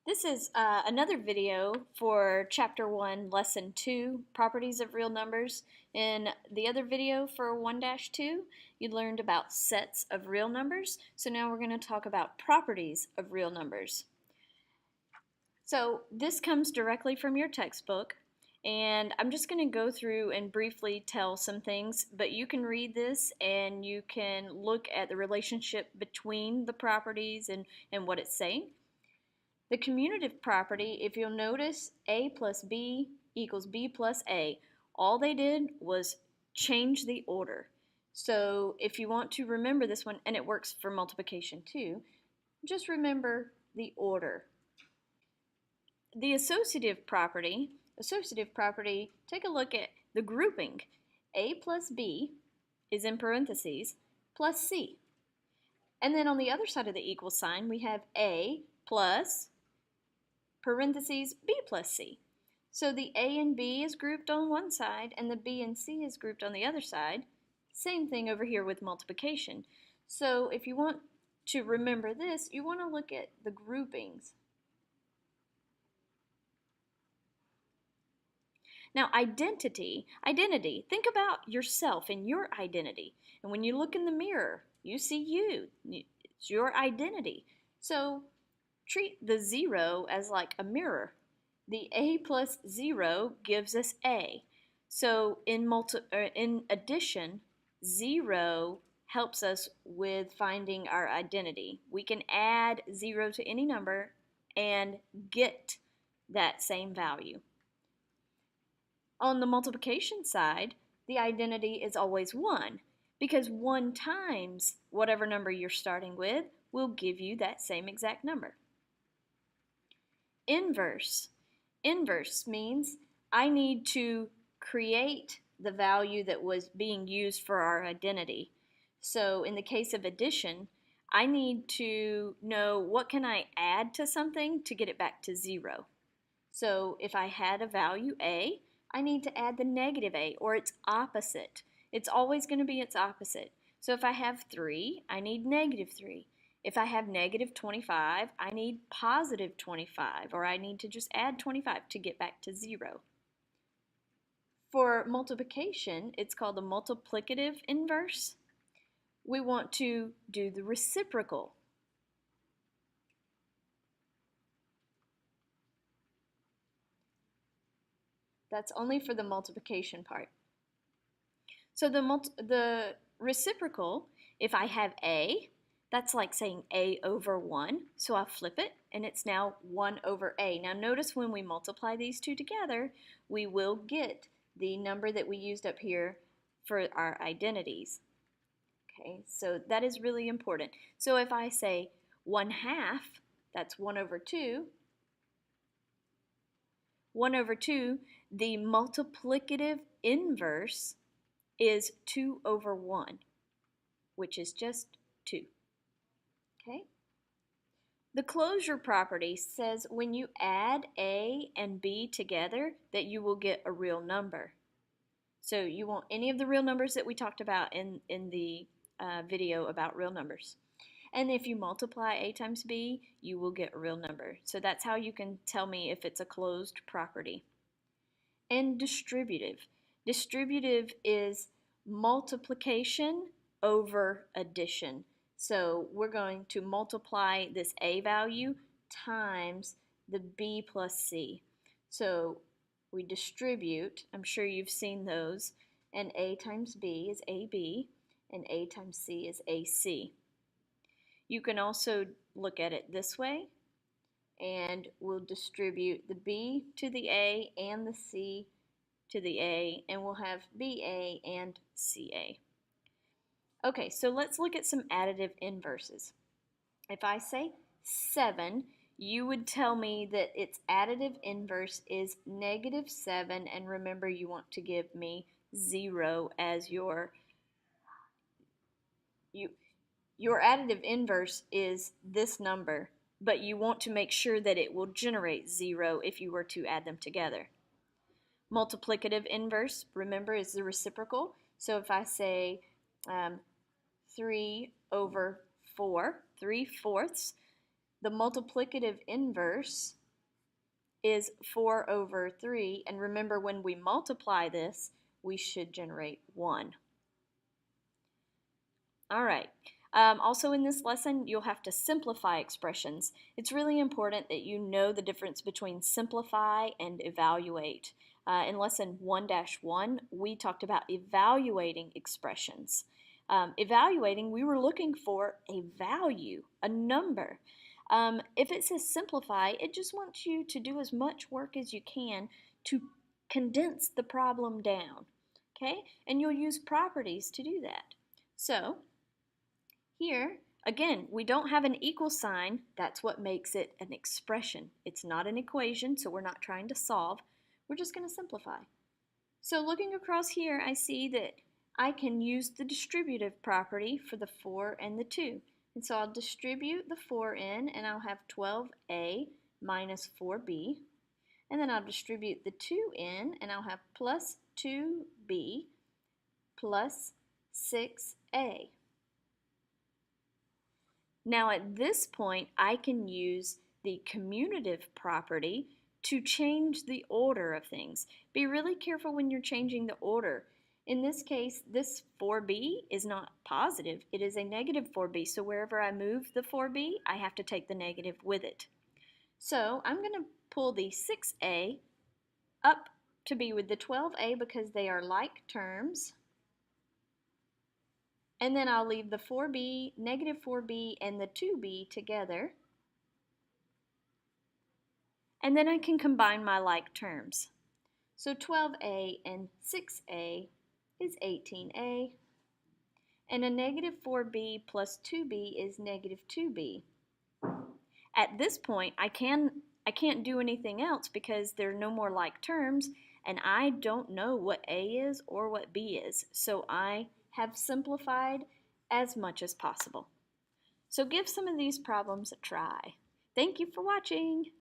This is another video for Chapter 1, Lesson 2, Properties of Real Numbers. In the other video for 1-2, you learned about sets of real numbers. So now we're going to talk about properties of real numbers. So this comes directly from your textbook, and I'm just going to go through and briefly tell some things, but you can read this and you can look at the relationship between the properties and what it's saying. The commutative property, if you'll notice, a plus b equals b plus a. All they did was change the order. So if you want to remember this one, and it works for multiplication too, just remember the order. The associative property, take a look at the grouping. A plus b is in parentheses plus c. And then on the other side of the equal sign, we have a plus parentheses b plus c. So the a and b is grouped on one side and the b and c is grouped on the other side. Same thing over here with multiplication. So if you want to remember this, you want to look at the groupings. Now identity, think about yourself and your identity. And when you look in the mirror, you see you. It's your identity. So treat the 0 as like a mirror. The a plus 0 gives us a. So in addition, 0 helps us with finding our identity. We can add 0 to any number and get that same value. On the multiplication side, the identity is always 1 because 1 times whatever number you're starting with will give you that same exact number. Inverse. Inverse means I need to create the value that was being used for our identity. So in the case of addition, I need to know what can I add to something to get it back to 0. So if I had a value a, I need to add the negative a or its opposite. It's always going to be its opposite. So if I have 3, I need negative 3. If I have negative 25, I need positive 25, or I need to just add 25 to get back to 0. For multiplication, it's called the multiplicative inverse. We want to do the reciprocal. That's only for the multiplication part. So the reciprocal, if I have a, that's like saying a over 1, so I'll flip it, and it's now 1 over a. Now notice when we multiply these two together, we will get the number that we used up here for our identities. Okay, so that is really important. So if I say 1/2, that's 1 over 2. 1 over 2, the multiplicative inverse is 2 over 1, which is just 2. Okay? The closure property says when you add a and b together that you will get a real number. So you want any of the real numbers that we talked about in the video about real numbers. And if you multiply a times b, you will get a real number. So that's how you can tell me if it's a closed property. And distributive. Distributive is multiplication over addition. So we're going to multiply this a value times the b plus c. So we distribute, I'm sure you've seen those, and a times b is ab, and a times c is ac. You can also look at it this way, and we'll distribute the b to the a and the c to the a, and we'll have BA and CA. Okay, so let's look at some additive inverses. If I say 7, you would tell me that its additive inverse is negative 7, and remember you want to give me 0 as your additive inverse is this number, but you want to make sure that it will generate 0 if you were to add them together. Multiplicative inverse, remember, is the reciprocal. So if I say 3 over 4, 3/4, the multiplicative inverse is 4 over 3, and remember when we multiply this, we should generate 1. All right. Also in this lesson, you'll have to simplify expressions. It's really important that you know the difference between simplify and evaluate. In lesson 1-1, we talked about evaluating expressions. Evaluating, we were looking for a value, a number. If it says simplify, it just wants you to do as much work as you can to condense the problem down. Okay? And you'll use properties to do that. So, here, again, we don't have an equal sign. That's what makes it an expression. It's not an equation, so we're not trying to solve. We're just going to simplify. So looking across here, I see that I can use the distributive property for the 4 and the 2. And so I'll distribute the 4 in, and I'll have 12a minus 4b. And then I'll distribute the 2 in, and I'll have plus 2b plus 6a. Now at this point, I can use the commutative property to change the order of things. Be really careful when you're changing the order. In this case, this 4b is not positive. It is a negative 4b, so wherever I move the 4b, I have to take the negative with it. So I'm going to pull the 6a up to be with the 12a because they are like terms. And then I'll leave the 4b, negative 4b, and the 2b together. And then I can combine my like terms. So 12a and 6a is 18a. And a negative 4b plus 2b is negative 2b. At this point, I can't do anything else because there are no more like terms, and I don't know what a is or what b is. So I have simplified as much as possible. So give some of these problems a try. Thank you for watching.